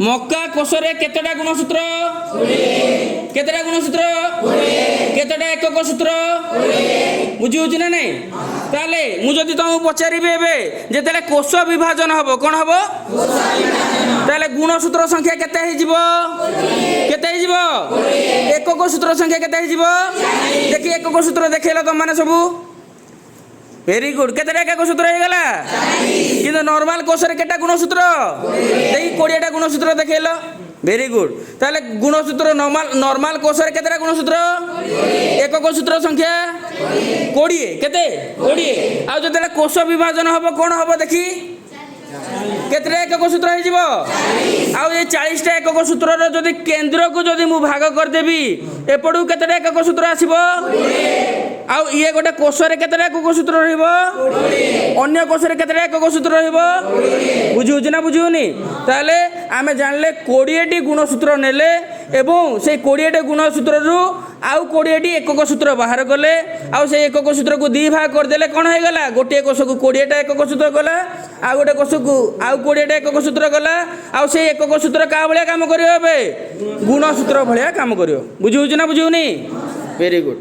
मक्का कोशरे केतटा गुणसूत्र केतटा गुणसूत्र केतटा एकक सूत्र बुझी होची ना नहीं ताले मु जदि तुमको पचारिबे एबे जेतेले कोश विभाजन हबो कोन हबो ताले गुणसूत्र संख्या केते हे जिवो केते हे जिवो एकक सूत्र संख्या केते हे जिवो देखि एकक सूत्र देखेला तुम माने सबु वेरी गुड केतटा एकक सूत्र हे गला किंतु नॉर्मल कोशरे केटा गुणसूत्र देई 20टा गुणसूत्र देखेला वेरी गुड ताले गुणसूत्र नॉर्मल कोशरे केतटा गुणसूत्र एकक सूत्र संख्या 20 केते 20 आ जतेला कोश विभाजन हबो कोन हबो देखि केतटा एकक सूत्र हे जिवो आ ये 40टा एकक सूत्र रो जदि केंद्र को जदि मु भाग कर देबी एपडू केतटा एकक सूत्र आसीबो आ ये गोटे कोशरे केतटा एकक सूत्र रहइबो अन्य कोशरे केतटा एकक सूत्र रहइबो बुझिउछ ना बुझिउनी ताले आमे जानले 20 टी गुणसूत्र नेले एवं से 20 टी गुणसूत्र रु आउ 20 टी एकक सूत्र बाहर गले आउ से एकक सूत्र को दी भाग कर देले कोन हे गला गोटे कोश को 20 टा एकक सूत्र गला आ गोटे कोश को आउ 20 टा एकक सूत्र गला आउ से एकक सूत्र का भलिया काम करियो बे गुणसूत्र भलिया काम करियो बुझिउछ ना बुझिउनी वेरी गुड।